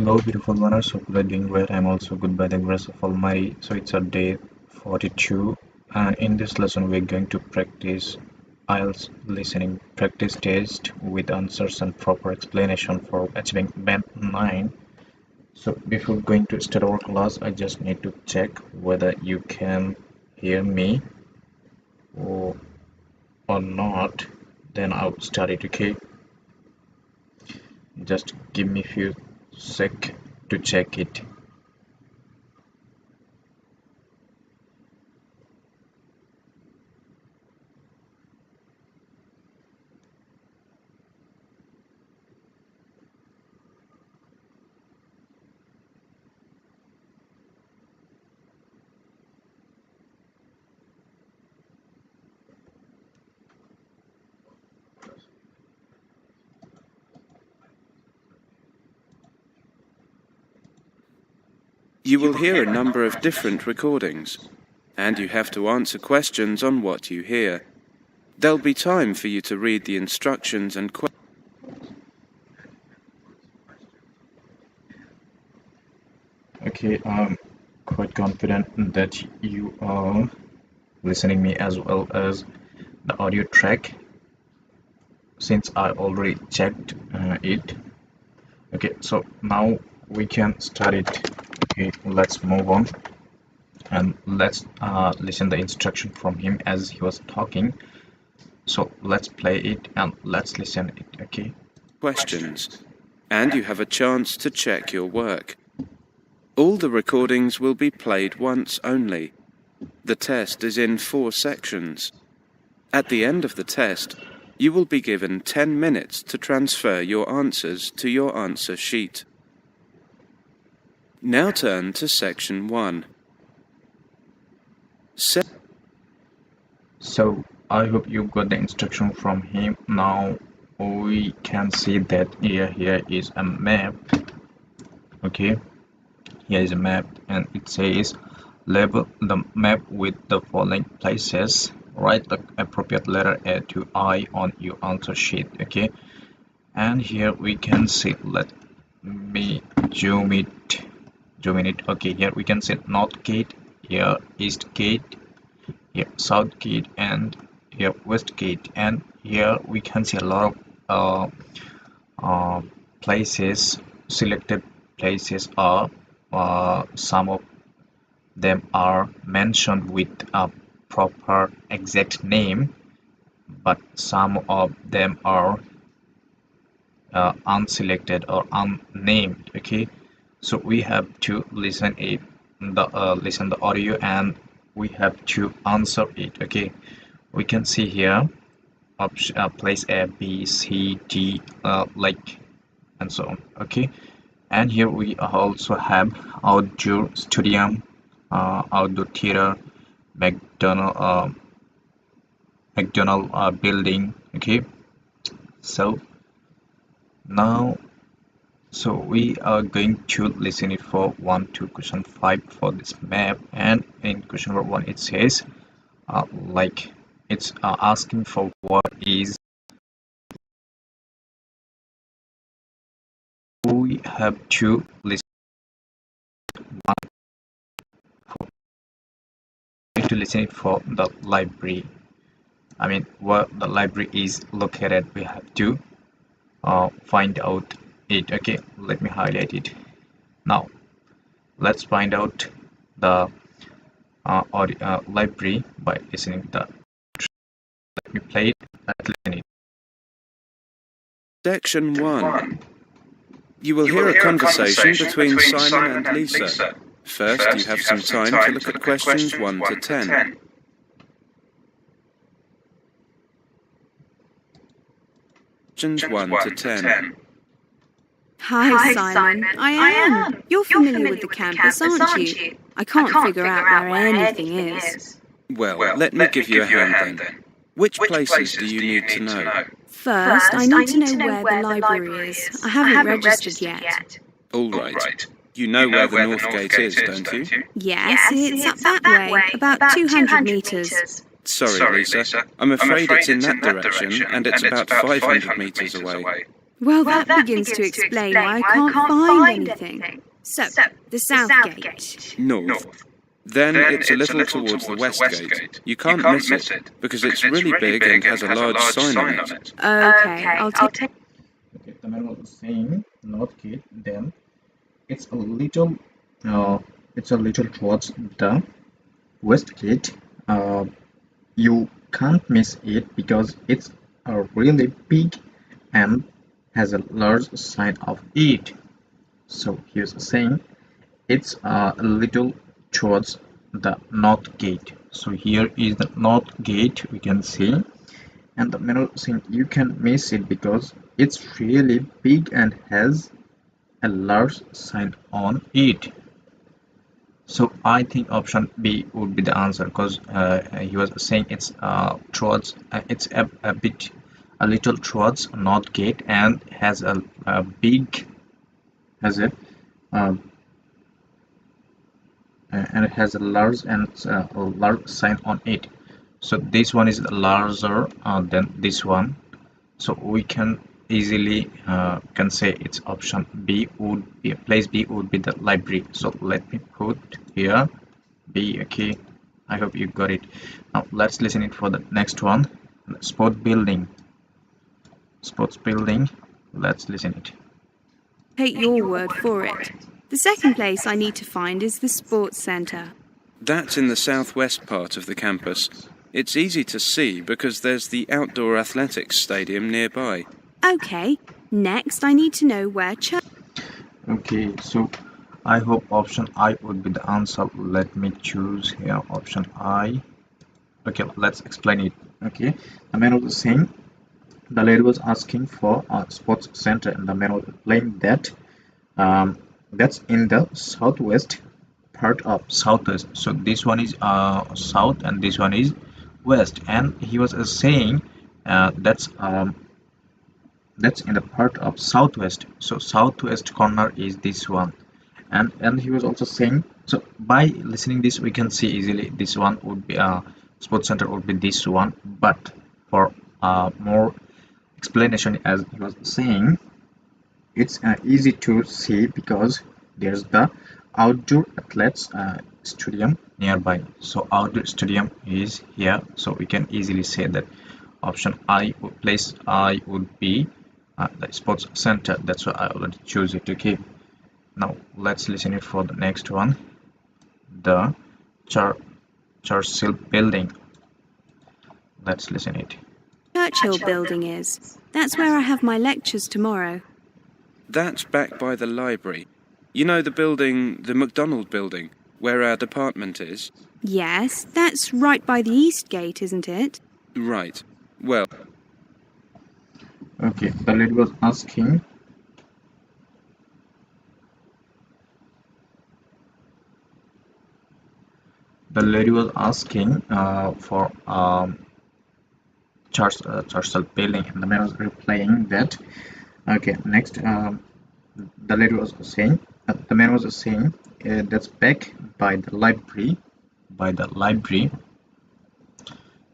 Hello, beautiful ones. Hope you are doing great. I'm also good by the grace of Almighty. So it's our day 42, and in this lesson, we're going to practice IELTS listening practice test with answers and proper explanation for achieving band 9. So before going to start our class, I just need to check whether you can hear me or not. Then I'll start it. Okay, just give me a few sec to check it. You will hear a number of different recordings, and you have to answer questions on what you hear. There'll be time for you to read the instructions and questions. Okay, I'm quite confident that you are listening me as well as the audio track, since I already checked it. Okay, so now we can start it. Okay, let's move on and let's listen the instruction from him as he was talking. So let's play it and let's listen it. Okay, questions, and you have a chance to check your work. All the recordings will be played once only. The test is in 4 sections. At the end of the test, you will be given 10 minutes to transfer your answers to your answer sheet. Now turn to section 1. so I hope you got the instruction from him. Now we can see that here is a map. Okay, here is a map and it says label the map with the following places. Write the appropriate letter A to I on your answer sheet. Okay, and here we can see, let me zoom in it. Okay, here we can see North Gate, here East Gate, here South Gate, and here West Gate, and here we can see a lot of places. Selected places are some of them are mentioned with a proper exact name, but some of them are unselected or unnamed. Okay, so we have to listen the audio and we have to answer it. Okay, we can see here place A, B, C, D, like, and so on. Okay, and here we also have outdoor stadium, outdoor theater, McDonald building. Okay, so now we are going to listen it for 1 to question 5 for this map. And in question number 1 it says like it's asking for what is. We have to listen it for the library. I mean, where the library is located, we have to find out it. Okay, let me highlight it. Now let's find out the library by listening the. Let me play it. Let's listen it. Section 1. You will hear a conversation between Simon and Lisa. First, you have some time to look at questions 1 to 10. Questions 1 to 10. Hi, Simon. I am. You're familiar with the campus, aren't you? I can't figure out where anything is. Well, let me give you a hand then. Which places do you need to know? First, I need to know where the library is. I haven't registered yet. All right. You know where the North Gate is, don't you? Yes, it's up that way, about 200 metres. Sorry, Lisa. I'm afraid it's in that direction, and it's about 500 metres away. Well, that begins to explain why I can't find anything. So, the south gate. North. Then it's a little towards the west gate. You can't miss it, because it's really big and has a large sign on it. Okay, I'll take... Okay, the man was saying north gate, then it's a little towards the west gate. You can't miss it because it's really big and has a large sign of it. So he was saying it's a little towards the north gate. So here is the north gate, we can see, and the middle saying you can miss it because it's really big and has a large sign on it. So I think option B would be the answer, because he was saying it's towards it's a little towards north gate and has a big has a and it has a large sign on it. So this one is larger than this one, so we can easily can say it's option B would be, place B would be the library. So let me put here B. Okay, I hope you got it. Now let's listen it for the next one. Sports building. Let's listen it. Take your word for it. The second place I need to find is the sports centre. That's in the southwest part of the campus. It's easy to see because there's the outdoor athletics stadium nearby. Okay, next I need to know where church... Okay, so I hope option I would be the answer. Let me choose here option I. Okay, let's explain it. Okay, the man was saying the lady was asking for a sports center, and the man was explaining that that's in the southwest part of southwest. So this one is south and this one is west, and he was saying that's in the part of southwest. So southwest corner is this one, and he was also saying, so by listening this we can see easily this one would be sports center would be this one, but for more explanation, as he was saying, it's easy to see because there's the outdoor athletes stadium nearby. So outdoor stadium is here, so we can easily say that option I would be the sports center. That's why I already choose it. Okay, now let's listen it for the next one. The Churchill building. Let's listen it. Churchill building is. That's where I have my lectures tomorrow. That's back by the library. You know the building, the McDonald building, where our department is? Yes, that's right by the east gate, isn't it? Right. Well... Okay, the lady was asking for Churchill building, and the man was replying that okay, next the lady was saying the man was saying that's back by the library.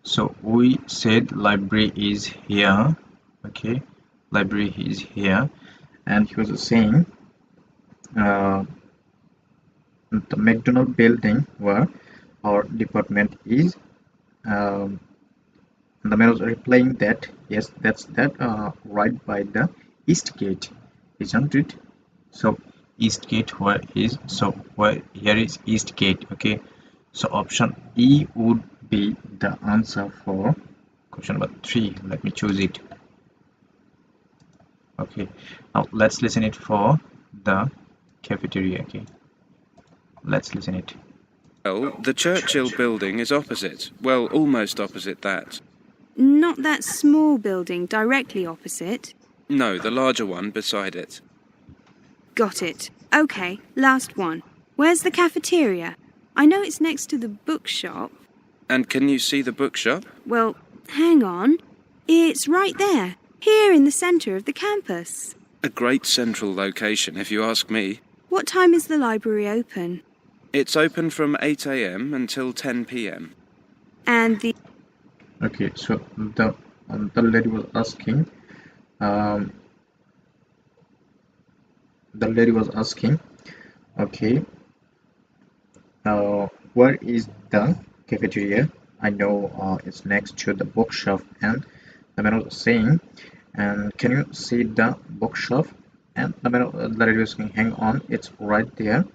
So we said library is here. Okay, library is here, and he was saying the McDonald building where our department is. The man was replying that yes, that's that right by the east gate, isn't it? So east gate where is, so where here is east gate. Okay, so option E would be the answer for question number 3. Let me choose it. Okay, now let's listen it for the cafeteria. Okay, let's listen it. Well, the Churchill building is opposite. Well, almost opposite that. Not that small building directly opposite. No, the larger one beside it. Got it. Okay, last one. Where's the cafeteria? I know it's next to the bookshop. And can you see the bookshop? Well, hang on. It's right there, here in the centre of the campus. A great central location, if you ask me. What time is the library open? It's open from 8 a.m. until 10 p.m. And the... Okay, so the lady was asking the lady was asking, okay, where is the cafeteria? I know it's next to the bookshelf. And the man was saying, and can you see the bookshelf? And the lady was saying, hang on, it's right there.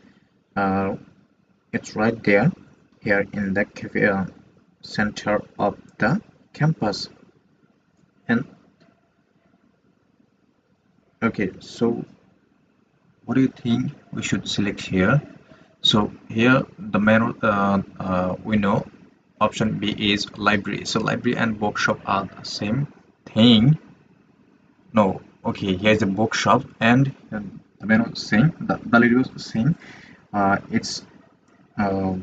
It's right there, here in the cafe center of the campus. And okay, so what do you think we should select here? So here the manual we know option B is library. So library and bookshop are the same thing. No, okay, here's a bookshop, and the man was saying, the lady was saying, it's uh,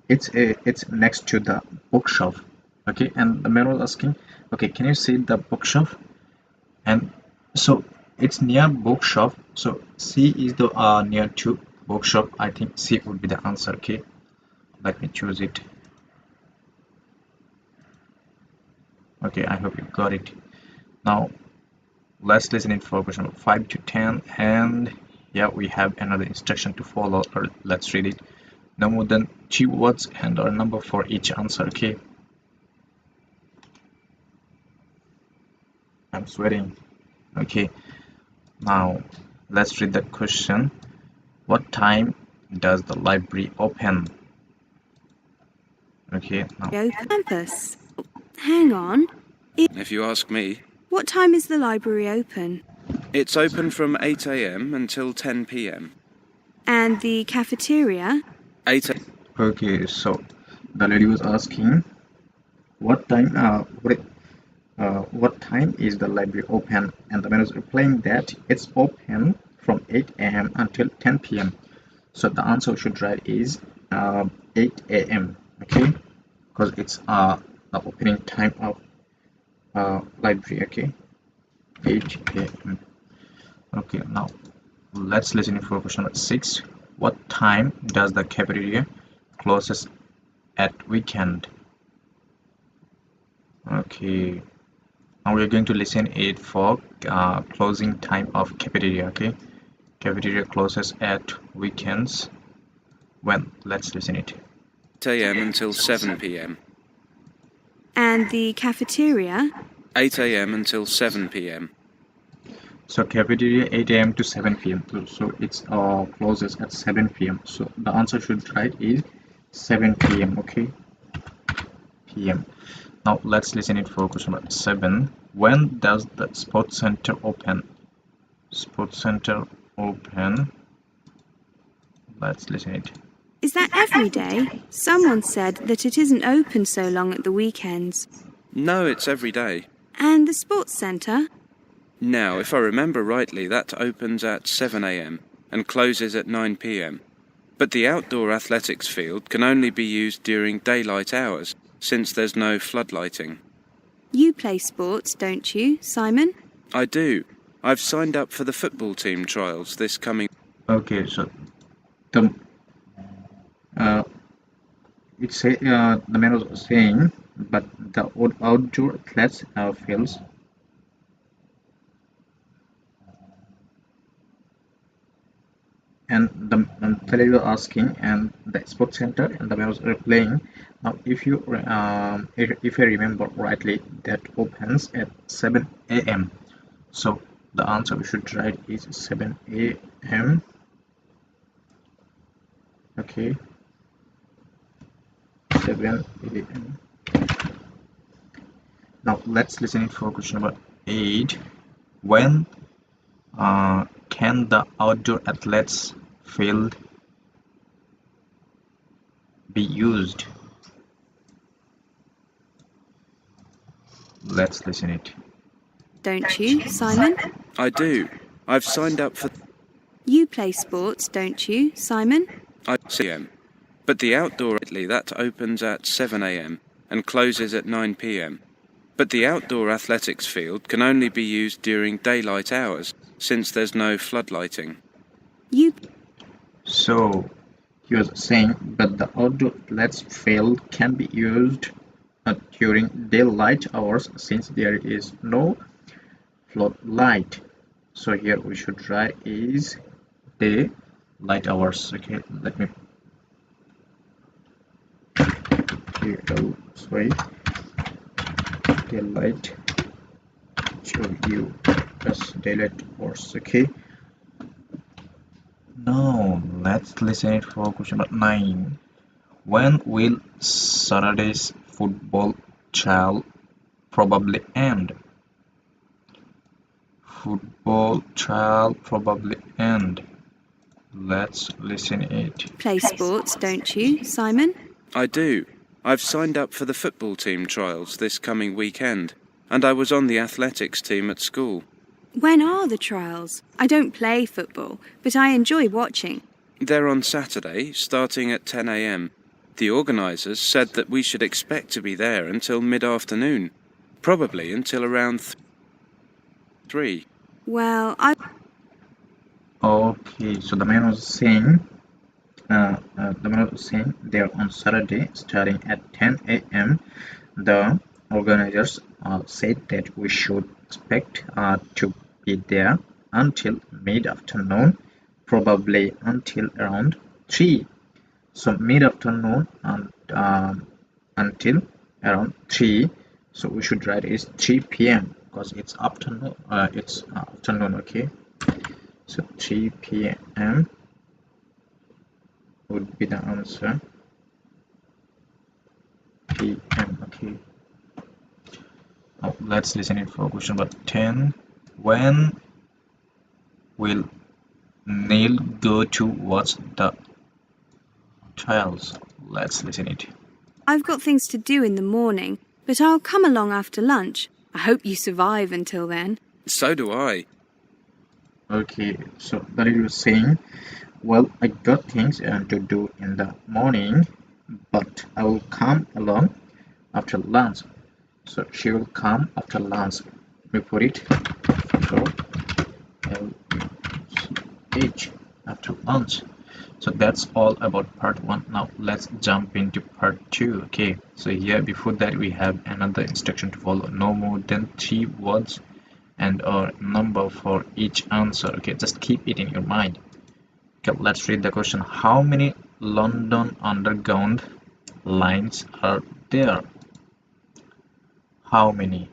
it's next to the bookshelf. Okay, and the man was asking, okay, can you see the bookshelf? And so it's near bookshop, so C is the near to bookshop. I think C would be the answer. Okay, let me choose it. Okay, I hope you got it. Now let's listen it for question 5 to 10, and yeah, we have another instruction to follow, or let's read it. No more than 2 words and a number for each answer. Okay, I'm sweating. Okay, now let's read the question. What time does the library open? Okay, now Campus. Hang on. If you ask me, What time is the library open? it's open from 8 a.m. until 10 p.m. And the cafeteria? 8 a.m. okay, so the lady was asking, what time what time is the library open? And the man was replying that it's open from 8 a.m. until 10 p.m. So the answer we should write is 8 a.m. okay, because it's the opening time of library. Okay, 8 a.m. Okay, now let's listen for question number 6. What time does the cafeteria closes at weekend? Okay, now we're going to listen it for closing time of cafeteria. Okay, cafeteria closes at weekends. When? Let's listen it. 8 a.m. until 7 p.m. And the cafeteria? 8 a.m. until 7 p.m. So cafeteria 8 a.m. to 7 p.m. So it's closes at 7 p.m. So the answer should write is 7 p.m. Okay, p.m. Now let's listen it for question number 7. When does the sports center open? Sports center open. Let's listen it. Is that every day? Someone said that it isn't open so long at the weekends. No, it's every day. And the sports centre? Now, if I remember rightly, that opens at 7 a.m. and closes at 9 p.m. But the outdoor athletics field can only be used during daylight hours, since there's no floodlighting. You play sports, don't you, Simon? I do. I've signed up for the football team trials this coming... Okay, so the the man was saying, but the outdoor athletes fields and the lady was asking, and the sports center, and the man was replying. Now if you if I remember rightly, that opens at 7 a.m. so the answer we should write is 7 a.m. okay, 7 a.m. Now let's listen it for question number 8. When can the outdoor athletes field be used? Let's listen it. Don't you, Simon? I do. I've signed up for... You play sports, don't you, Simon? I p.m. But the outdoor... that opens at 7 a.m. and closes at 9 p.m. But the outdoor athletics field can only be used during daylight hours, since there's no floodlighting. So he was saying, but the outdoor athletes field can be used during daylight hours, since there is no floodlight. So here we should write is daylight hours. Okay, let me sorry, daylight show you as daylight hours. Okay, now let's listen it for question number 9. When will Saturday's football trial probably end? Football trial probably end. Let's listen it. Play sports, don't you, Simon? I do. I've signed up for the football team trials this coming weekend, and I was on the athletics team at school. When are the trials? I don't play football, but I enjoy watching. They're on Saturday, starting at 10 a.m. The organisers said that we should expect to be there until mid-afternoon, probably until around 3. Well, Okay, so the man was saying they're on Saturday starting at 10 a.m. The organizers said that we should expect to be there until mid-afternoon, probably until around 3. So mid-afternoon and until around 3. So we should write is 3 p.m. because it's afternoon. It's afternoon. Okay. So 3 p.m. would be the answer. p.m. Okay. Now let's listen it for question number 10. When will Neil go to watch the trials? Let's listen it. I've got things to do in the morning, but I'll come along after lunch. I hope you survive until then. So do I. Okay, so that is was saying, well, I got things to do in the morning, but I will come along after lunch. So she will come after lunch. We put it so H after lunch. So that's all about part 1. Now let's jump into part 2. Okay, so here before that we have another instruction to follow. No more than 3 words and a number for each answer. Okay, just keep it in your mind. Okay, let's read the question. How many London Underground lines are there? How many?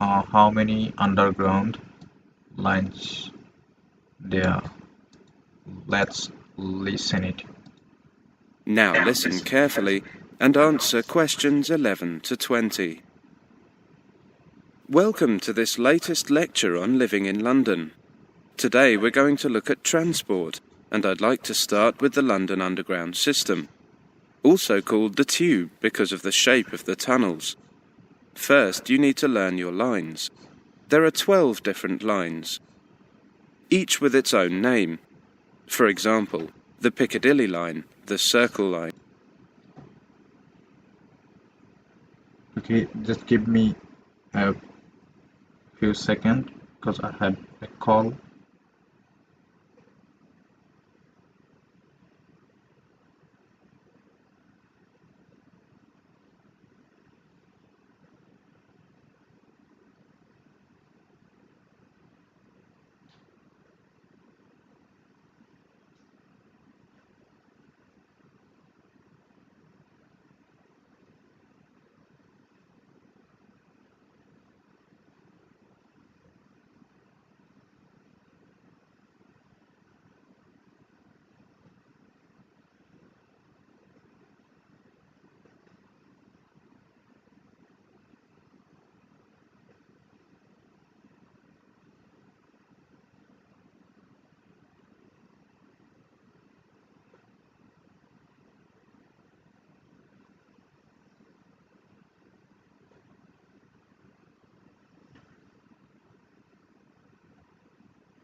How many underground lines there? Let's listen it. Now listen carefully and answer questions 11 to 20. Welcome to this latest lecture on living in London. Today we're going to look at transport, and I'd like to start with the London Underground system, also called the Tube because of the shape of the tunnels. First, you need to learn your lines. There are 12 different lines, each with its own name. For example, the Piccadilly line, the Circle line. Okay, just give me a few seconds because I had a call.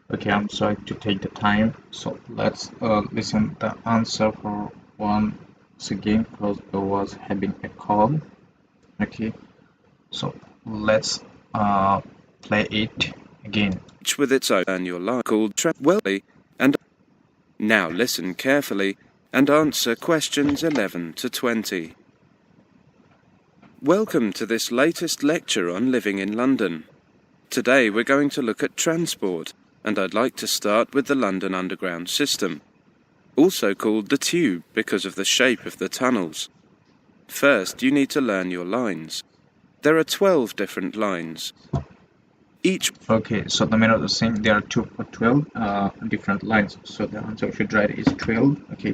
Okay, I'm sorry to take the time. So let's listen the answer for once again because I was having a call. Okay, so let's play it again. Each with its own annual line called and now listen carefully and answer questions 11 to 20. Welcome to this latest lecture on living in London. Today we're going to look at transport, and I'd like to start with the London Underground system, also called the Tube because of the shape of the tunnels. First, you need to learn your lines. There are 12 different lines. Okay, so the main of the same, there are 12 different lines, so the answer we should write is 12. Okay,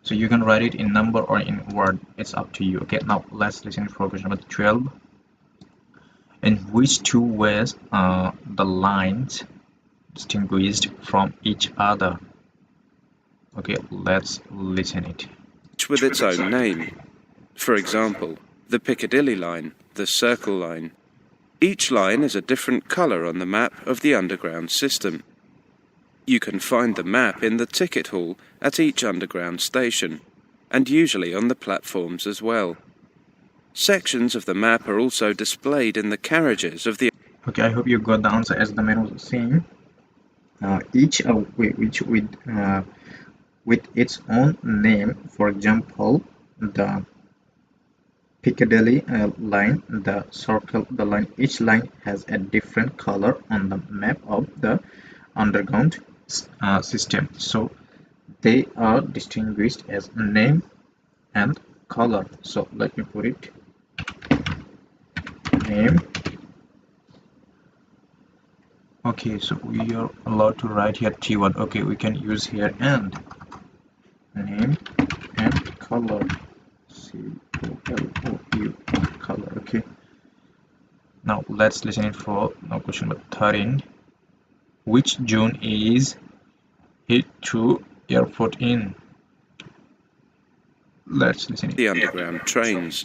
so you can write it in number or in word, it's up to you. Okay, now let's listen for question number 12. In which two ways the lines distinguished from each other? Okay, let's listen it. Each with its own name. For example, the Piccadilly line, the Circle line. Each line is a different colour on the map of the underground system. You can find the map in the ticket hall at each underground station, and usually on the platforms as well. Sections of the map are also displayed in the carriages of the... Okay, I hope you got the answer as the man was saying. Each with its own name. For example, the Piccadilly line, the Circle, the line. Each line has a different color on the map of the underground system, so they are distinguished as name and color. So let me put it. Name. Okay, so we are allowed to write here T1. Okay, we can use here and name and color. C-O-L-O-U, color. Okay, now let's listen it for now question number 13. Which zone is Heathrow Airport in? Let's listen it. The underground trains.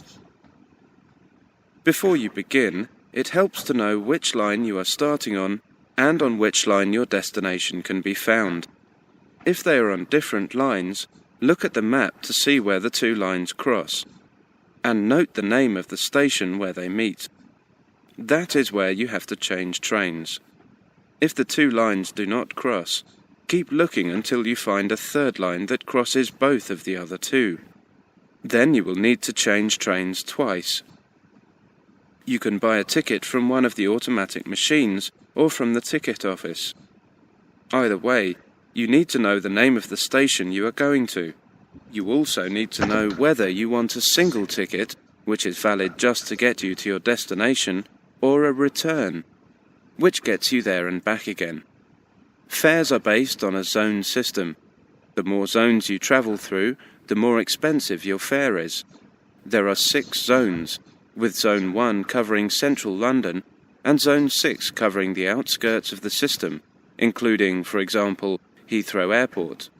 Before you begin, it helps to know which line you are starting on and on which line your destination can be found. If they are on different lines, look at the map to see where the two lines cross, and note the name of the station where they meet. That is where you have to change trains. If the two lines do not cross, keep looking until you find a third line that crosses both of the other two. Then you will need to change trains twice. You can buy a ticket from one of the automatic machines or from the ticket office. Either way, you need to know the name of the station you are going to. You also need to know whether you want a single ticket, which is valid just to get you to your destination, or a return, which gets you there and back again. Fares are based on a zone system. The more zones you travel through, the more expensive your fare is. There are 6 zones, with Zone 1 covering central London and Zone 6 covering the outskirts of the system, including, for example, Heathrow Airport.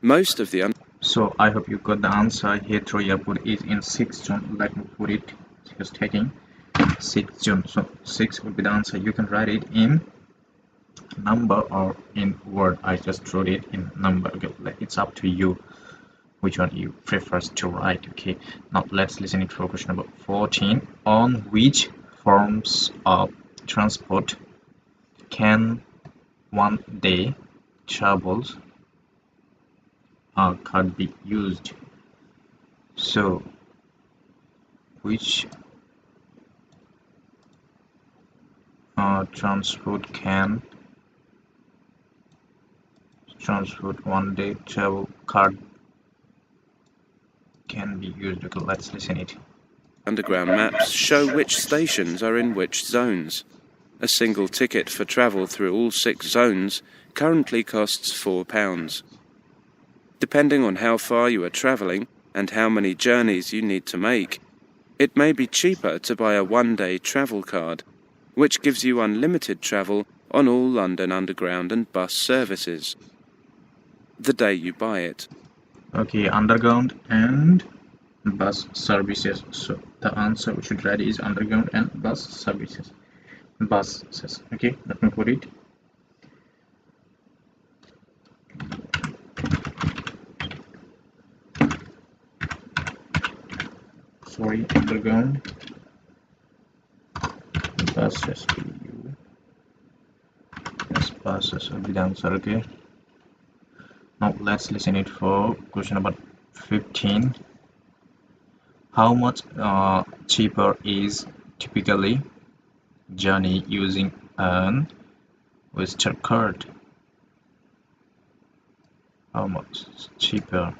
Most of the... So I hope you got the answer. Heathrow Airport is in 6th zone. Let me put it, just taking 6th zone. So 6 would be the answer. You can write it in number or in word. I just wrote it in number. Okay, it's up to you which one you prefer to write. Okay, now let's listen it for question number 14. On which forms of transport can one day travels card be used? So which transport one day travel card can be used? Okay, let's listen it. Underground maps show which stations are in which zones. A single ticket for travel through all 6 zones currently costs £4. Depending on how far you are travelling and how many journeys you need to make, it may be cheaper to buy a one-day travel card, which gives you unlimited travel on all London Underground and bus services, the day you buy it. Okay, underground and bus services. So the answer we should write is underground and bus services. Buses. Okay, let me put it. Sorry, underground buses. Yes, buses will be the answer. Okay. Now let's listen it for question number 15. How much cheaper is typically journey using an Oyster card. How much cheaper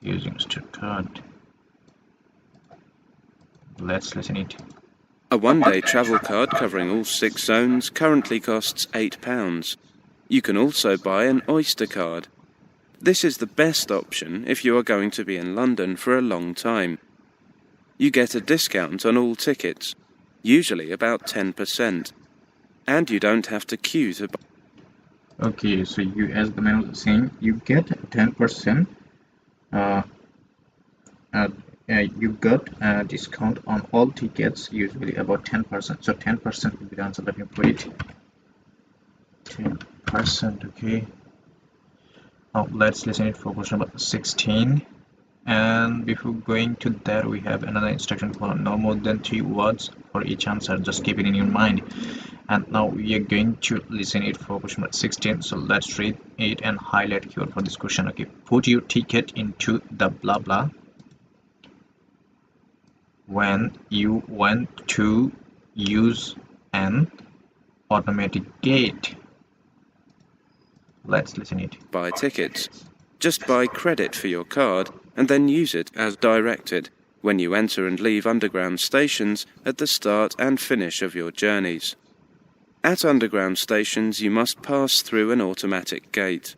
using Oyster card? Let's listen it. A one-day travel card covering all 6 zones currently costs £8. You can also buy an Oyster card. This is the best option if you are going to be in London for a long time. You get a discount on all tickets, usually about 10%, and you don't have to queue to buy. Okay, so you, as the man was saying, you get 10%. You got a discount on all tickets, usually about 10%. So 10% will be the answer. Let me put it. 10%. Okay. Now let's listen it for question number 16. And before going to that, we have another instruction for no more than 3 words for each answer. Just keep it in your mind. And now we are going to listen it for question number 16. So let's read it and highlight here for this question. Okay, put your ticket into the blah blah when you want to use an automatic gate. Let's listen it. Buy tickets. Just buy credit for your card and then use it as directed when you enter and leave underground stations at the start and finish of your journeys. At underground stations, you must pass through an automatic gate.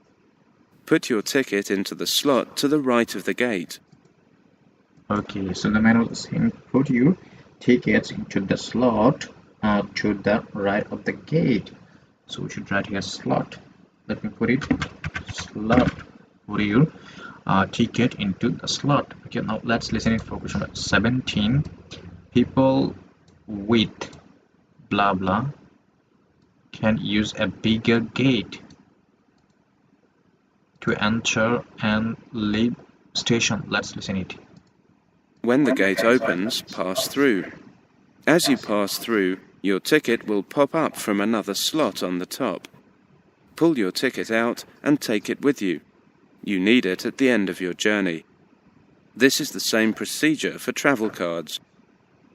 Put your ticket into the slot to the right of the gate. Okay, so the man was saying put your tickets into the slot to the right of the gate. So we should write here slot. Let me put it slot. Put your ticket into the slot. Okay, now let's listen it for question number 17. People with blah blah can use a bigger gate to enter and leave station. Let's listen it. When the gate opens, pass through. As you pass through, your ticket will pop up from another slot on the top. Pull your ticket out and take it with you. You need it at the end of your journey. This is the same procedure for travel cards.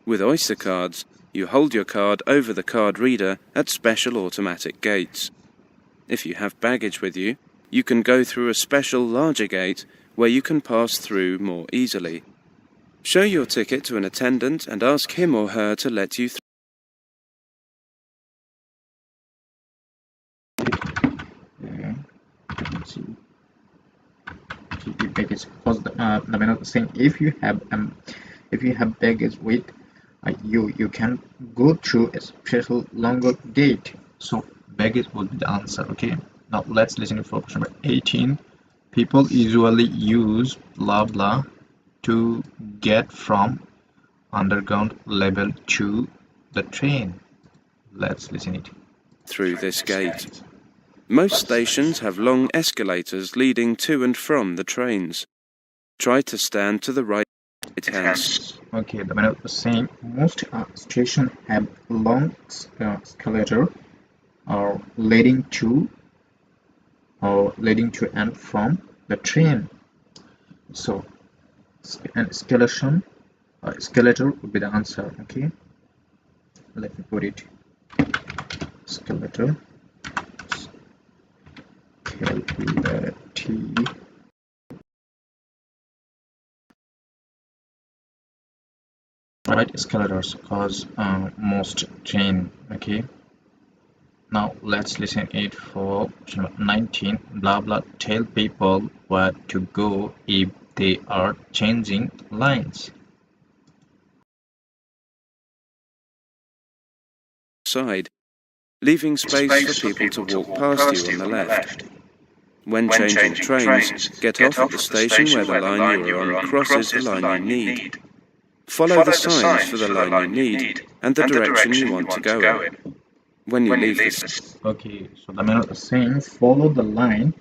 With Oyster cards, you hold your card over the card reader at special automatic gates. If you have baggage with you, you can go through a special larger gate where you can pass through more easily. Show your ticket to an attendant and ask him or her to let you through. Let's see. Baggage, because the man was saying if you have baggage with you can go through a special longer gate. So baggage would be the answer. Okay, now let's listen for question number 18. People usually use blah blah to get from underground level to the train. Let's listen it. Through this gate. Most stations have long escalators leading to and from the trains. Try to stand to the right hand. Okay, the man was saying most stations have long escalator leading to and from the train. So an escalator would be the answer. Okay, let me put it. Escalator. Right, escalators cause most train. Okay, now let's listen it for 19. Blah blah tell people where to go if they are changing lines. Side, leaving space for people to walk past you on the left. When changing trains, get off at the station where the line you are on crosses the line you need. Follow the signs for the line you need and the direction you want to go in. When you leave this. Okay, so the man is saying follow the line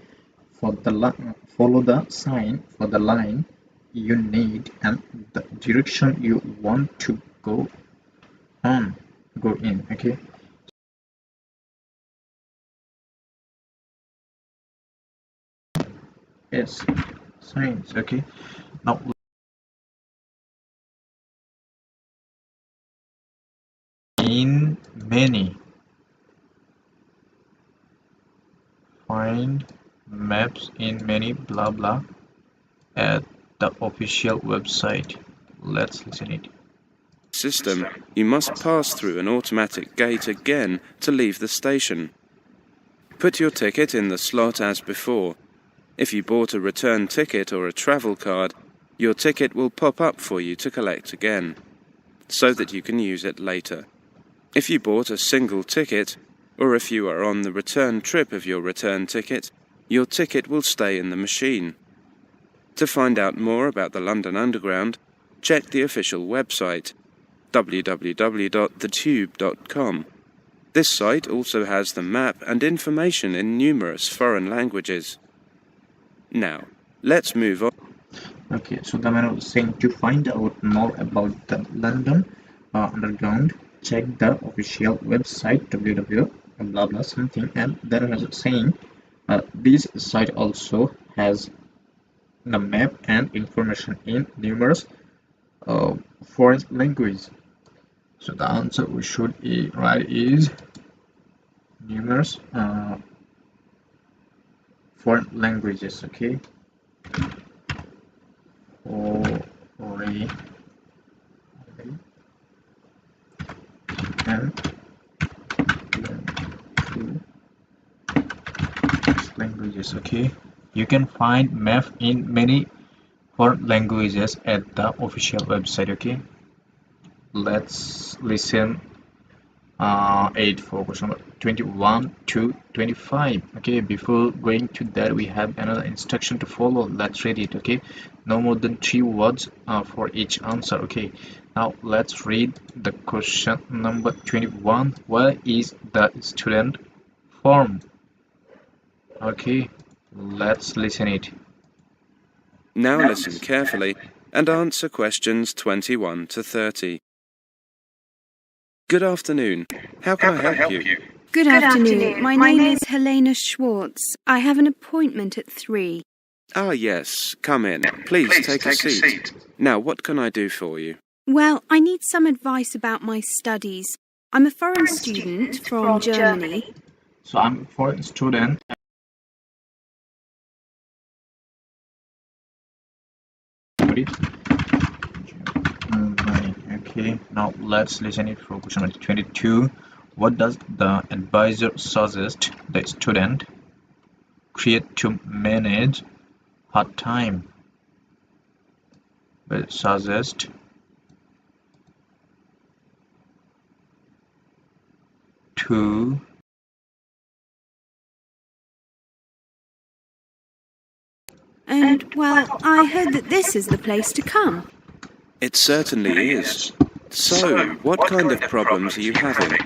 follow the sign for the line you need and the direction you want to go in. Okay, yes, signs. Okay, now in many. Find maps in many blah blah at the official website. Let's listen it. System, you must pass through an automatic gate again to leave the station. Put your ticket in the slot as before. If you bought a return ticket or a travel card, your ticket will pop up for you to collect again, so that you can use it later. If you bought a single ticket, or if you are on the return trip of your return ticket, your ticket will stay in the machine. To find out more about the London Underground, check the official website, www.thetube.com. This site also has the map and information in numerous foreign languages. Now, let's move on. Okay, so the man was saying to find out more about the London Underground, check the official website www blah blah something, and then was saying this site also has the map and information in numerous foreign languages. So the answer we should write is numerous foreign languages. Okay, foreign and languages. Okay, you can find map in many foreign languages at the official website. Okay, let's listen 8 for question number 21 to 25. Okay, before going to that, we have another instruction to follow. Let's read it. Okay, no more than 3 words for each answer. Okay, now let's read the question number 21. Where is the student form? Okay, let's listen it. Now listen carefully and answer questions 21 to 30. Good afternoon. How can I help you? Good afternoon. My name is Helena Schwartz. I have an appointment at 3. Ah, yes. Come in. Please take a seat. Now, what can I do for you? Well, I need some advice about my studies. I'm a foreign student from Germany. So I'm a foreign student. Okay, now let's listen it for question number 22. What does the advisor suggest the student create to manage her time? Well, suggest to And, well, I heard that this is the place to come. It certainly is. So, what kind of problems are you having?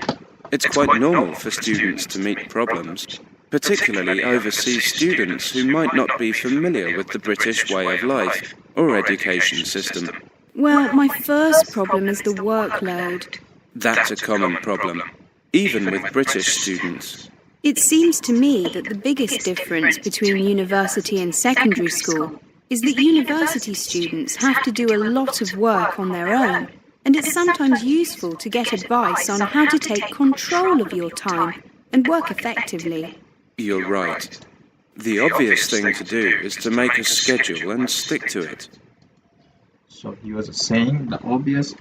It's quite normal for students to meet problems, particularly overseas students who might not be familiar with the British way of life or education system. Well, my first problem is the workload. That's a common problem, even with British students. It seems to me that the biggest difference between university and secondary school is that university students have to do a lot of work on their own, and it's sometimes useful to get advice on how to take control of your time and work effectively. You're right. The obvious thing to do is to make a schedule and stick to it. So he was saying the obvious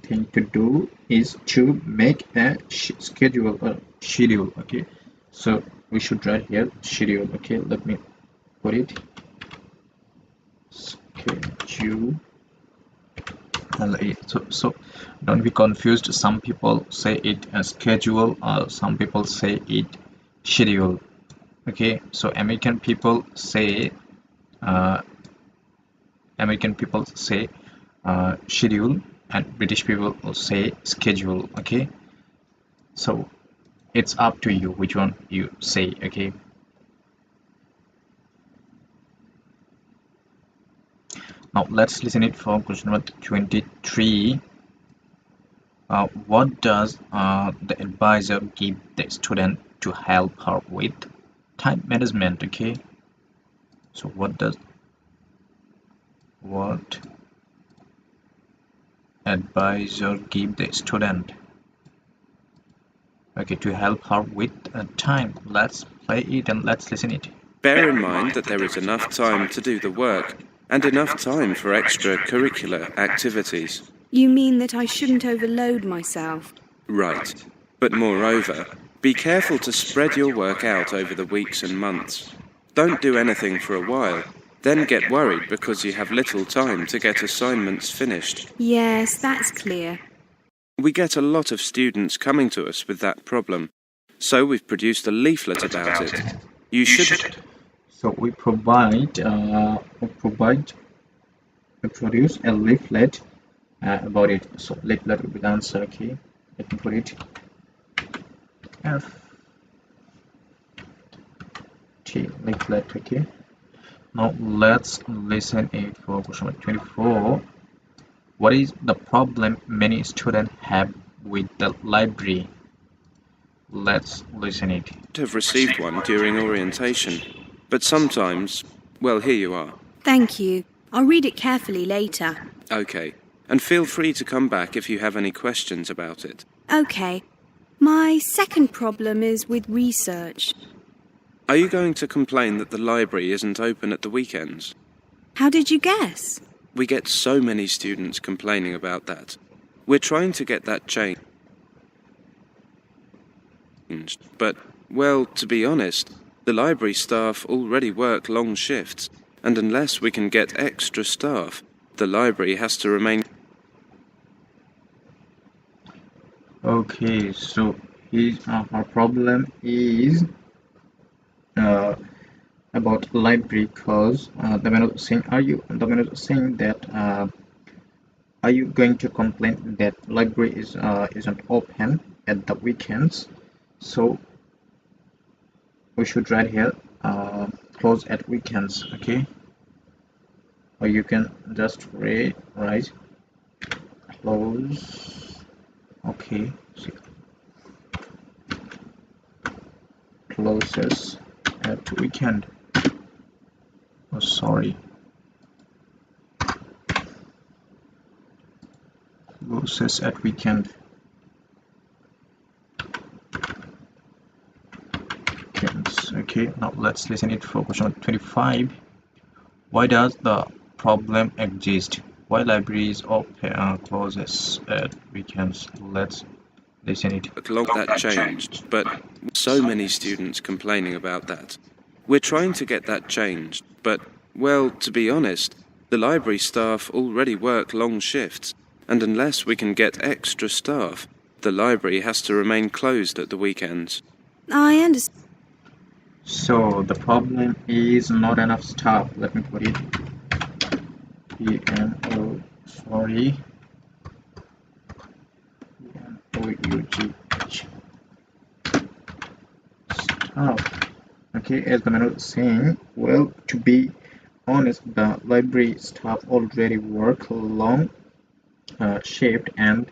thing to do is to make a schedule. Okay, so we should write here schedule. Okay, let me put it. Schedule. So don't be confused. Some people say it as schedule, or some people say it schedule. Okay, so American people say schedule, and British people will say schedule. Okay, so it's up to you which one you say. Okay, now let's listen it for question number 23. What does the advisor give the student to help her with time management? Okay, so what advisor give the student okay, to help her with time. Let's play it and let's listen it. Bear in mind that there is enough time to do the work and enough time for extracurricular activities. You mean that I shouldn't overload myself? Right. But moreover, be careful to spread your work out over the weeks and months. Don't do anything for a while, then get worried because you have little time to get assignments finished. Yes, that's clear. We get a lot of students coming to us with that problem, so we've produced a leaflet about it. You should... So we produce a leaflet about it. So leaflet will be the answer. Okay, let me put it F T leaflet. Okay, now let's listen it for question number 24. What is the problem many students have with the library? Let's listen it. have received one during orientation, but sometimes, well, here you are. Thank you. I'll read it carefully later. Okay, and feel free to come back if you have any questions about it. Okay. My second problem is with research. Are you going to complain that the library isn't open at the weekends? How did you guess? We get so many students complaining about that. We're trying to get that changed. But, well, to be honest, the library staff already work long shifts, and unless we can get extra staff, the library has to remain... Okay, so her problem is about library, because the man was saying, that are you going to complain that library isn't open at the weekends? So we should write here close at weekends. Okay, or you can just write close. Okay, so closes at weekend. Oh, sorry, closes at weekend. Okay, now let's listen it for question 25. Why does the problem exist? Why libraries open closes at weekends? Let's listen it. That changed, but so many students complaining about that. We're trying to get that changed, but, well, to be honest, the library staff already work long shifts, and unless we can get extra staff, the library has to remain closed at the weekends. I understand. So the problem is not enough staff. Let me put it PMO, sorry, PMOUGH, staff. Okay, as the man was saying, well, to be honest, the library staff already work long shift, and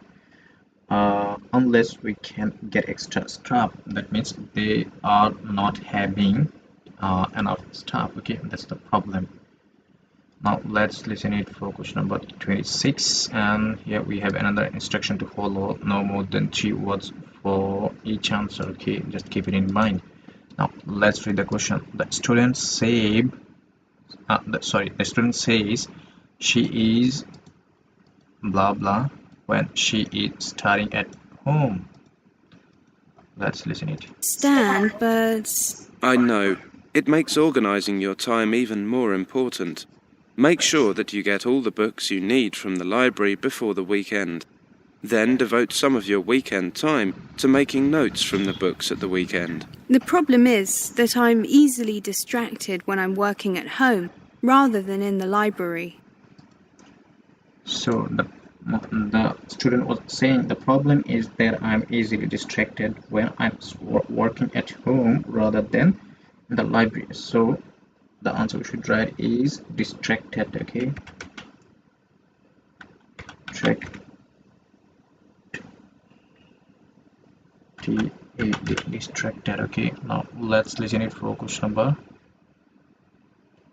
unless we can get extra staff, that means they are not having enough staff. Okay, that's the problem. Now let's listen it for question number 26, and here we have another instruction to follow. No more than 3 words for each answer. Okay, just keep it in mind. Now let's read the question. The student says she is blah blah when she is studying at home. Let's listen it. Stand, but... I know. It makes organizing your time even more important. Make sure that you get all the books you need from the library before the weekend. Then devote some of your weekend time to making notes from the books at the weekend. The problem is that I'm easily distracted when I'm working at home rather than in the library. So the student was saying the problem is that I'm easily distracted when I'm working at home rather than in the library. So the answer we should write is distracted. Okay, distracted. Okay, now let's listen it for question number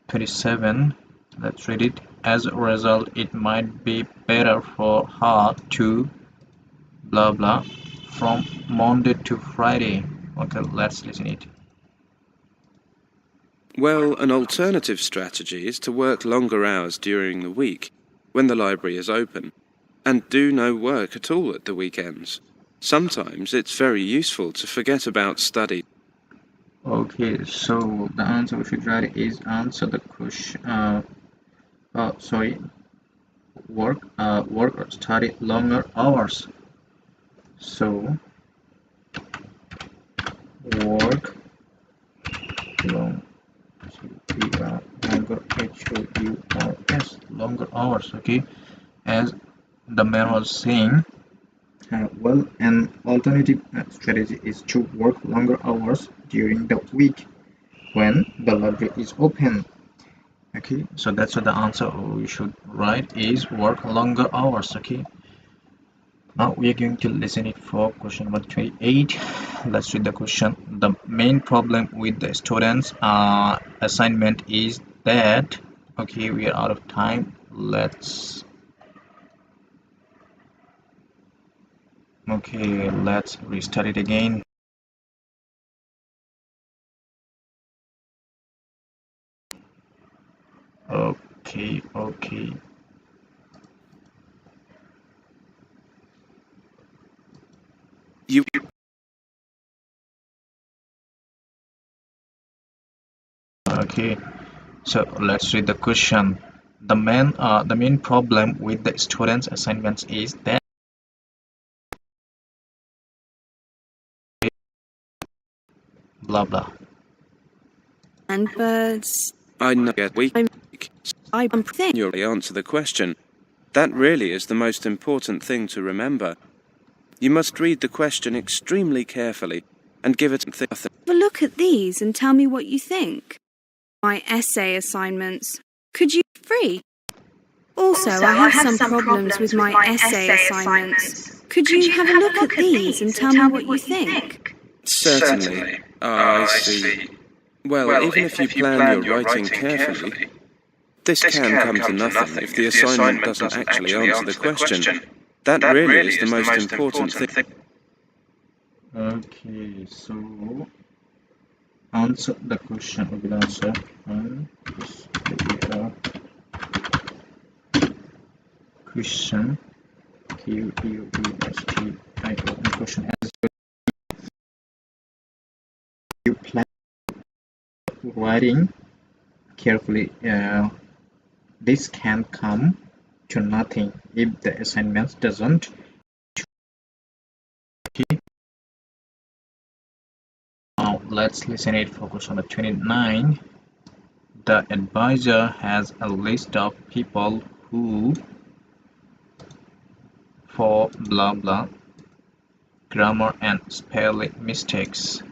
27. Let's read it. As a result, it might be better for her to blah blah from Monday to Friday. Okay, let's listen it. Well, an alternative strategy is to work longer hours during the week, when the library is open, and do no work at all at the weekends. Sometimes it's very useful to forget about study. Okay, so the answer we should write is answer the question. Work or study longer hours. So work long longer HOURS longer hours. Okay, as the man was saying. Well, an alternative strategy is to work longer hours during the week when the library is open. Okay, so that's what the answer we should write is work longer hours. Okay, now we are going to listen it for question number 28. Let's read the question. The main problem with the students assignment is that, okay, we are out of time. Let's restart it again. Okay. You Okay, so let's read the question. The main problem with the students' assignments is that blah blah. And birds. I know get week. I'm thin. You'll answer the question. That really is the most important thing to remember. You must read the question extremely carefully and give it Have a look at these and tell me what you think. My essay assignments. Could you be free? Also, I have some problems with my essay assignments. Could you have a look at these and tell me what you think? Certainly. I see. Well, even if you plan your writing carefully, this can come to nothing if the assignment doesn't actually answer the question. That really is the most important thing. Okay, so answer the question. We will answer. Question. Question as you plan writing carefully. This can come to nothing if the assignment doesn't. Okay. Now let's listen it for question number 29. The advisor has a list of people who for blah blah grammar and spelling mistakes.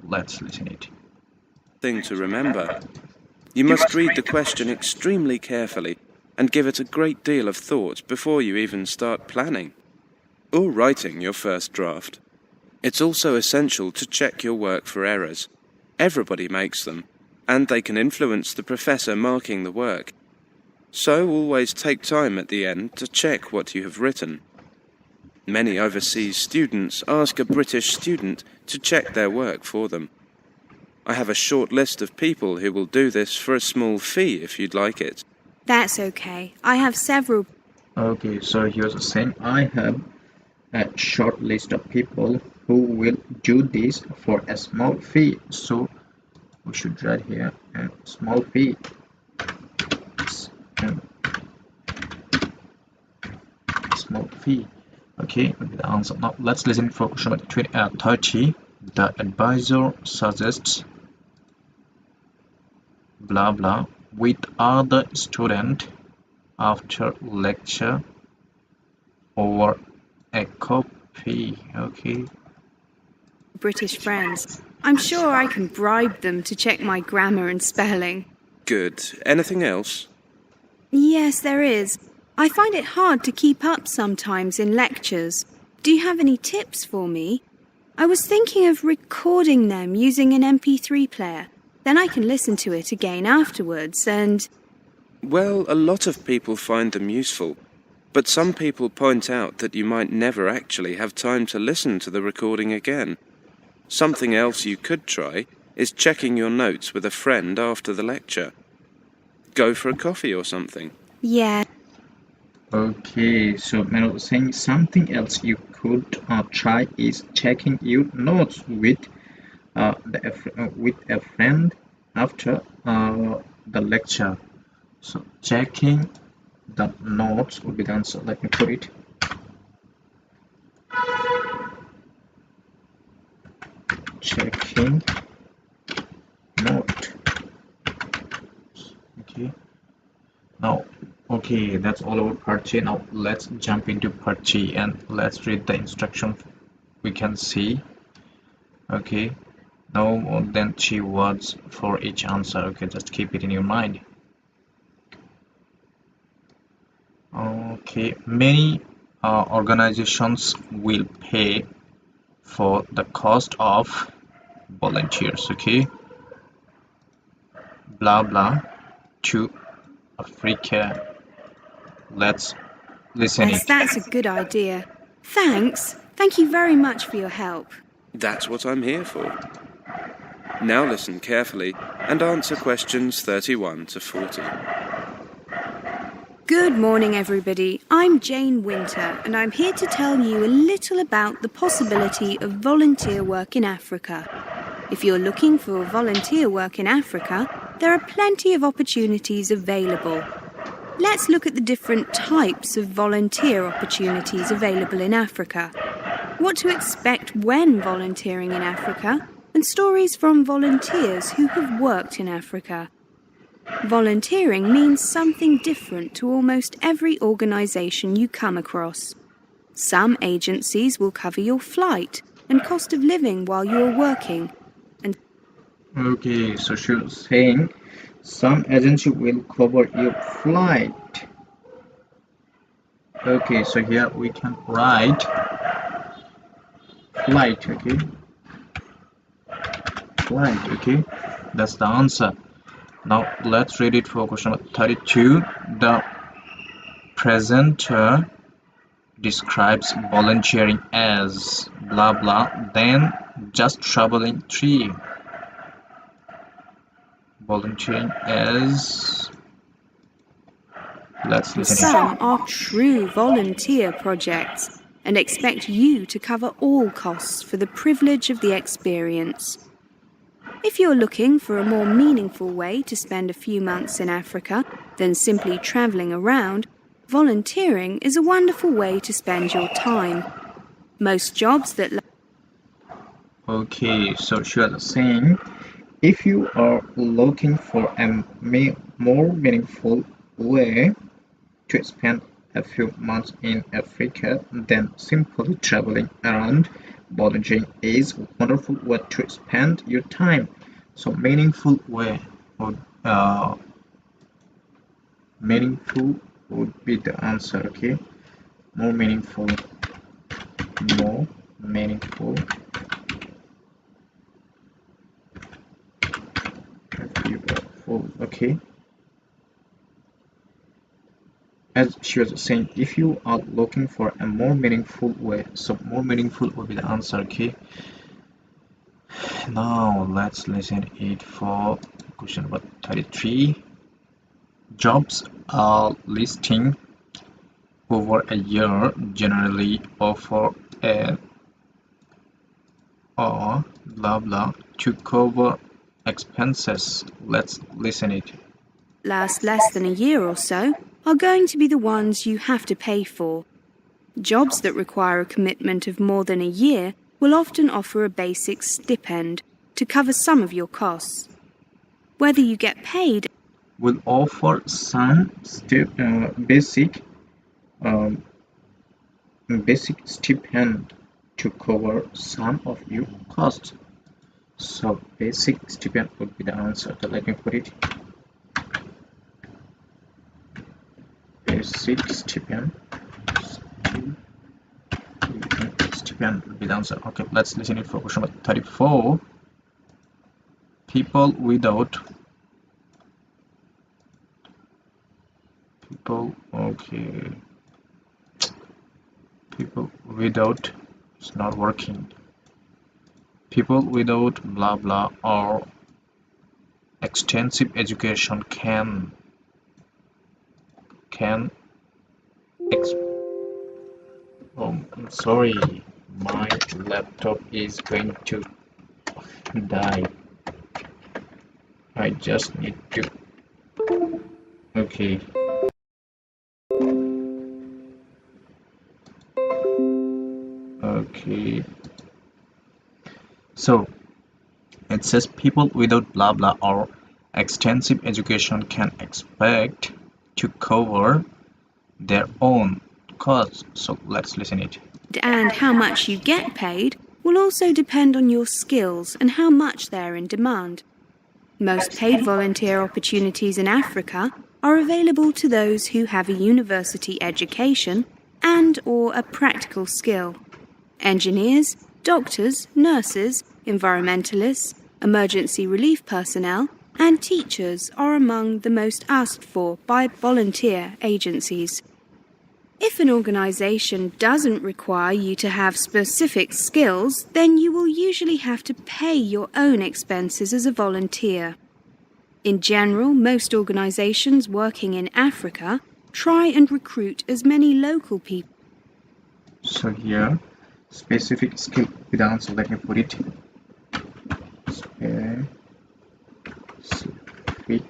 Let's listen it. Thing to remember. You must read the question extremely carefully and give it a great deal of thought before you even start planning or writing your first draft. It's also essential to check your work for errors. Everybody makes them, and they can influence the professor marking the work. So always take time at the end to check what you have written. Many overseas students ask a British student to check their work for them. I have a short list of people who will do this for a small fee if you'd like it. That's okay. I have several. Okay, so here's the same. I have a short list of people who will do this for a small fee. So we should write here a small fee. Small fee. Okay, the answer. Now let's listen for question number 30. The advisor suggests blah blah with other student after lecture over a coffee. Okay. British friends. I'm sure I can bribe them to check my grammar and spelling. Good. Anything else? Yes, there is. I find it hard to keep up sometimes in lectures. Do you have any tips for me? I was thinking of recording them using an MP3 player. Then I can listen to it again afterwards and... Well, a lot of people find them useful. But some people point out that you might never actually have time to listen to the recording again. Something else you could try is checking your notes with a friend after the lecture. Go for a coffee or something. Yeah. Okay, so Mel was saying something else you could try is checking your notes with with a friend after the lecture. So checking the notes will be the answer. Let me put it. Checking note. Okay. Now, okay, that's all about part G. Now let's jump into part G and let's read the instruction we can see. Okay. Now more than 3 words for each answer. Okay, just keep it in your mind. Okay, many organizations will pay for the cost of volunteers. Okay, blah blah to Africa. Let's listen Yes, it. that's a good idea. Thanks. Thank you very much for your help. That's what I'm here for. Now listen carefully and answer questions 31 to 40. Good morning, everybody. I'm Jane Winter, and I'm here to tell you a little about the possibility of volunteer work in Africa. If you're looking for volunteer work in Africa, there are plenty of opportunities available. Let's look at the different types of volunteer opportunities available in Africa, what to expect when volunteering in Africa, and stories from volunteers who have worked in Africa. Volunteering means something different to almost every organisation you come across. Some agencies will cover your flight and cost of living while you are working. Okay, so she was saying some agency will cover your flight. Okay, so here we can write flight. Okay, flight. Okay, that's the answer. Now let's read it for question number 32. The presenter describes volunteering as blah blah, then just traveling tree. Volunteering as, let's listen Some are true volunteer projects and expect you to cover all costs for the privilege of the experience. If you're looking for a more meaningful way to spend a few months in Africa than simply travelling around, volunteering is a wonderful way to spend your time. Most jobs that Okay, so she was saying if you are looking for a more meaningful way to spend a few months in Africa than simply traveling around, volunteering is a wonderful way to spend your time. So meaningful way would be the answer. Okay, more meaningful. Okay, as she was saying, if you are looking for a more meaningful way, so more meaningful will be the answer. Okay, now let's listen it for question number 33. Jobs are listing over a year generally offer a or blah blah to cover expenses. Let's listen it. last less than a year or so are going to be the ones you have to pay for. Jobs that require a commitment of more than a year will often offer a basic stipend to cover some of your costs. Whether you get paid Will offer some basic stipend to cover some of your costs. So basic stipend would be the answer. So let me put it. Basic stipend would be the answer. Okay, let's listen it for question number 34. People without okay. People without, it's not working. People without blah blah or extensive education can ex I'm sorry, my laptop is going to die. I just need to, okay. Okay, so it says people without blah blah or extensive education can expect to cover their own costs. So let's listen it. And how much you get paid will also depend on your skills and how much they're in demand. Most paid volunteer opportunities in Africa are available to those who have a university education and/or a practical skill. Engineers, doctors, nurses, environmentalists, emergency relief personnel, and teachers are among the most asked for by volunteer agencies. If an organisation doesn't require you to have specific skills, then you will usually have to pay your own expenses as a volunteer. In general, most organisations working in Africa try and recruit as many local people. So here, specific skill with the answer, let me put it. Specific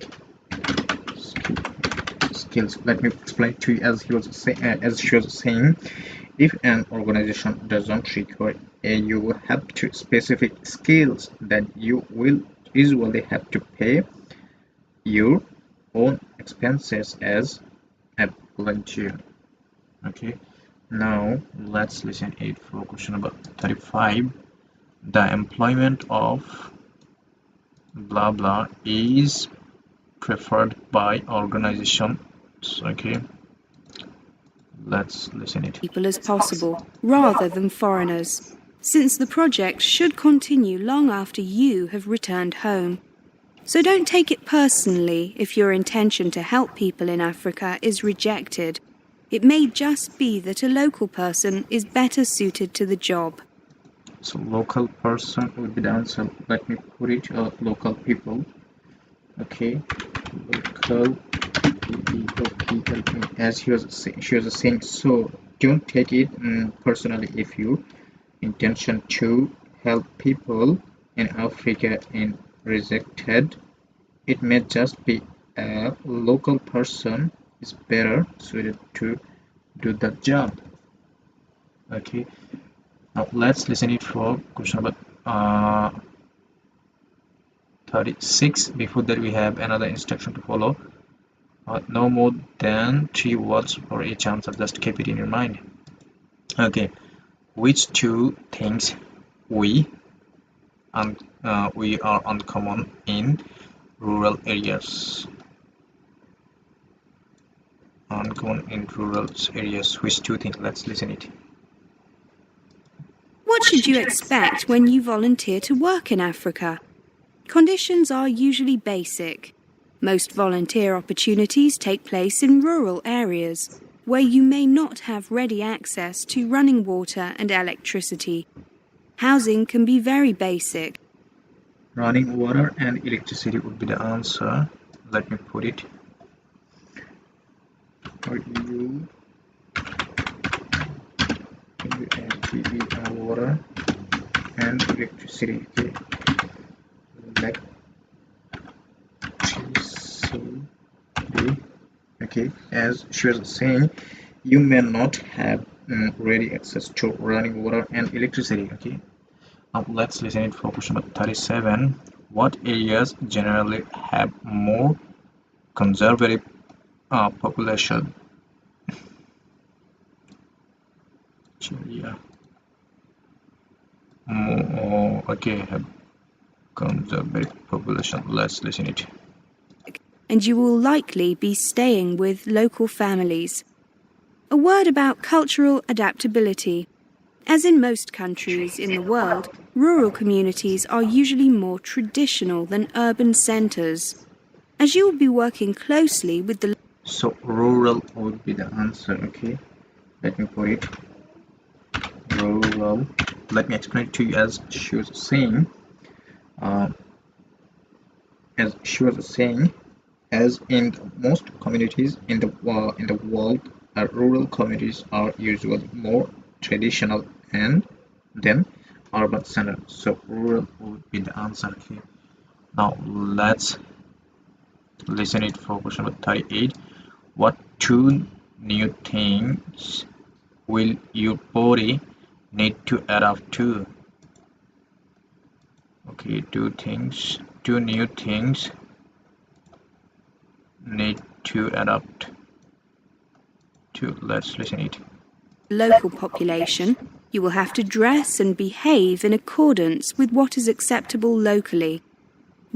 skills. Let me explain to you as she was saying. If an organization doesn't require you will have to specific skills, then you will usually have to pay your own expenses as a volunteer. Okay, now let's listen it for question number 35. The employment of blah blah is preferred by organizations. Okay, let's listen it. People as possible, rather than foreigners, since the project should continue long after you have returned home. So don't take it personally if your intention to help people in Africa is rejected. It may just be that a local person is better suited to the job. So local person would be the answer. Let me put it, local people. Okay, local people, as she was saying. So don't take it personally if your intention to help people in Africa is rejected. It may just be a local person is better suited to do the job. Okay, now let's listen it for question number 36. Before that, we have another instruction to follow. No more than 3 words for each answer. Just keep it in your mind. Okay, which two things we are uncommon in rural areas? Uncommon in rural areas. Which two things? Let's listen it. What should you expect when you volunteer to work in Africa? Conditions are usually basic. Most volunteer opportunities take place in rural areas, where you may not have ready access to running water and electricity. Housing can be very basic. Running water and electricity would be the answer. Let me put it. For you, water and electricity. Okay. Okay, as she was saying, you may not have ready access to running water and electricity. Okay, now let's listen it for question number 37. What areas generally have more conservative population? Okay, have conservative population. Let's listen it. And you will likely be staying with local families. A word about cultural adaptability. As in most countries in the world, rural communities are usually more traditional than urban centres. As you will be working closely with the... So rural would be the answer, okay? Let me put it. well, let me explain it to you. As she was saying, as in most communities in the world, rural communities are usually more traditional and than urban centers. So rural would be the answer. Okay. Now let's listen it for question number 38. What two new things will your body need to adapt to? Okay, two new things need to adapt to. Let's listen it. Local population, you will have to dress and behave in accordance with what is acceptable locally.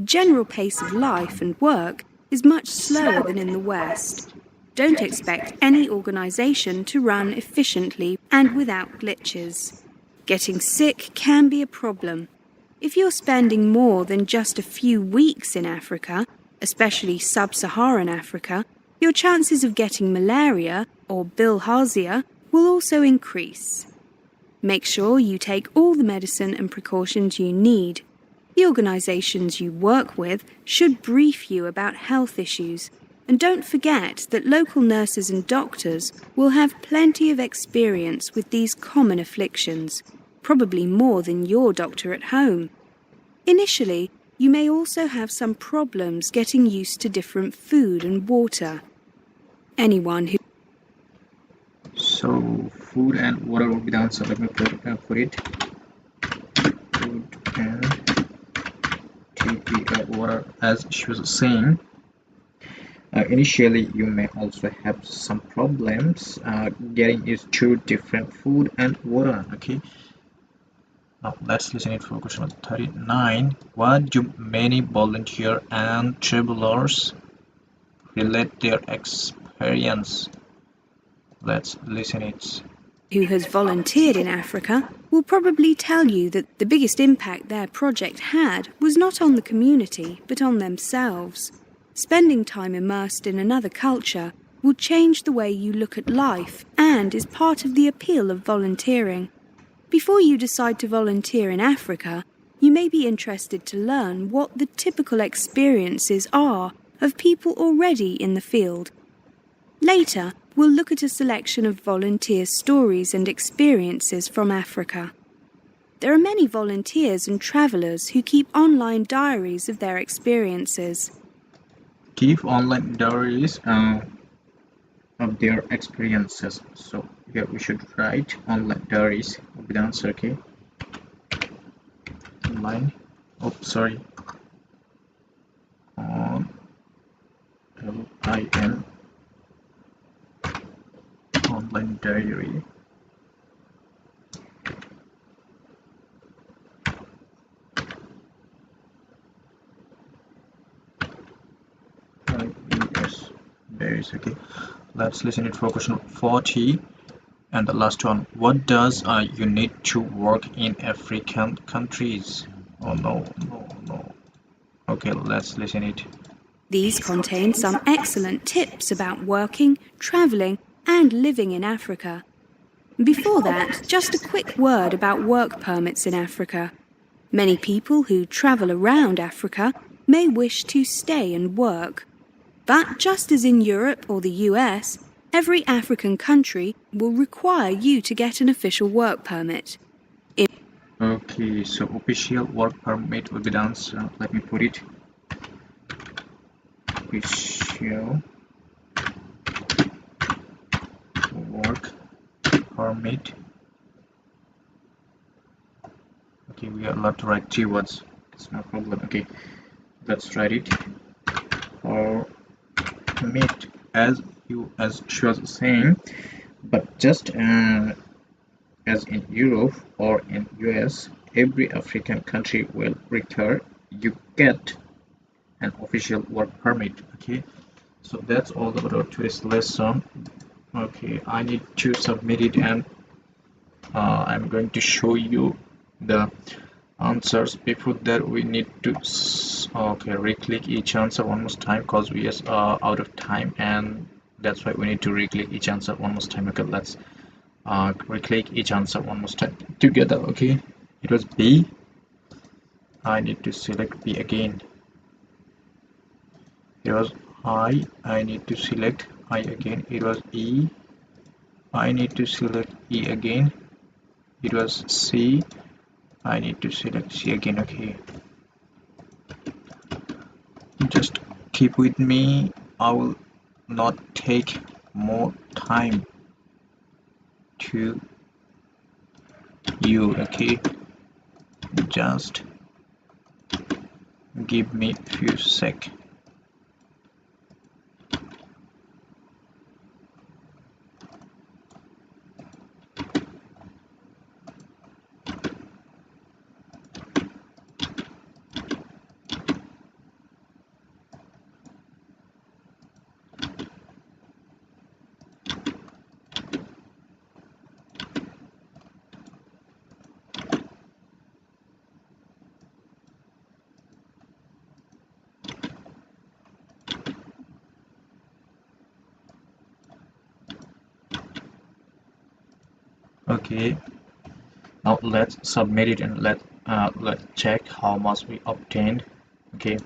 General pace of life and work is much slower than in the West. Don't expect any organisation to run efficiently and without glitches. Getting sick can be a problem. If you're spending more than just a few weeks in Africa, especially sub-Saharan Africa, your chances of getting malaria or bilharzia will also increase. Make sure you take all the medicine and precautions you need. The organisations you work with should brief you about health issues, and don't forget that local nurses and doctors will have plenty of experience with these common afflictions, probably more than your doctor at home. Initially, you may also have some problems getting used to different food and water. Anyone who So food and water will be the answer. Let me put it. Food and water. As she was saying, initially you may also have some problems getting used to different food and water. Okay. Now let's listen it for question 39. What do many volunteer and travelers relate their experience? Let's listen it. who has volunteered in Africa will probably tell you that the biggest impact their project had was not on the community but on themselves. Spending time immersed in another culture will change the way you look at life and is part of the appeal of volunteering. Before you decide to volunteer in Africa, you may be interested to learn what the typical experiences are of people already in the field. Later, we'll look at a selection of volunteer stories and experiences from Africa. There are many volunteers and travellers who keep online diaries of their experiences. Keep online diaries of their experiences. So here we should write online diaries with the answer. Okay. Online. Oh, sorry. On LIN. Online diary. Yes, diaries. Okay. Let's listen it for question 40 and the last one. What does you need to work in African countries? Oh no. Okay, let's listen it. These contain some excellent tips about working, travelling, and living in Africa. Before that, just a quick word about work permits in Africa. Many people who travel around Africa may wish to stay and work. But just as in Europe or the US, every African country will require you to get an official work permit. Okay, so official work permit will be the answer. Let me put it. Official work permit. Okay, we are allowed to write 3 words. It's no problem. Okay, let's write it. Or permit, as she was saying, but just as in Europe or in US, every African country will require you get an official work permit. Okay, so that's all about our today's lesson. Okay, I need to submit it and I'm going to show you the answers. Before that we need to re-click each answer one more time because we are out of time, and that's why we need to re-click each answer one more time. Okay, let's Reclick each answer one more time together. Okay, it was B. I need to select B again. It was I need to select I again. It was E. I need to select E again. It was C. I need to select C again. Okay, just keep with me. I will not take more time to you. Okay, just give me few sec. Okay, now let's submit it and let's check how much we obtained. Okay,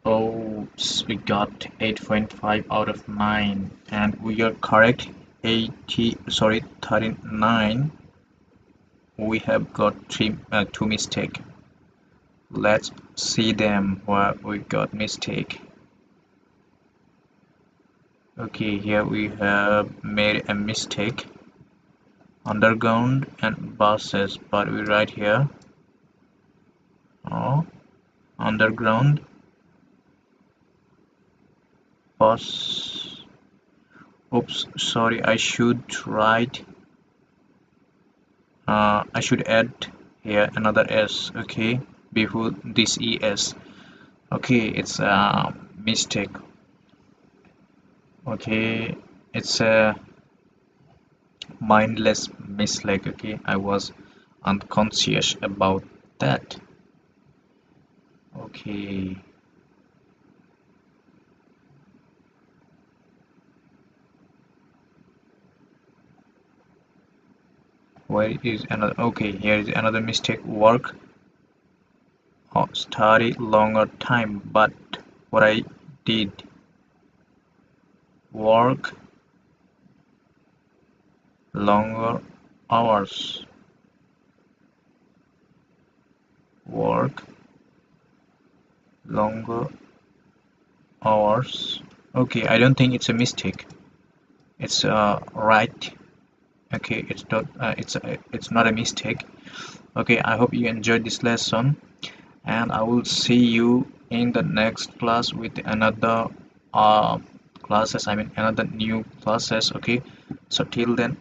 oops, we got 8.5 out of 9 and we are correct. 39. We have got two mistakes. Let's see them where we got mistake. Okay, here we have made a mistake. Underground and buses, but we write here underground bus. Oops, sorry, I should write I should add here another S, okay, before this ES. Okay, it's a mistake. Okay, it's a mindless mistake. Okay, I was unconscious about that. Okay, where is another? Okay, here is another mistake. Work or study longer time, but what I did, work longer hours, work longer hours. Okay, I don't think it's a mistake. It's right. Okay, it's not a mistake. Okay, I hope you enjoyed this lesson, and I will see you in the next class with another classes. I mean another new classes. Okay, so till then.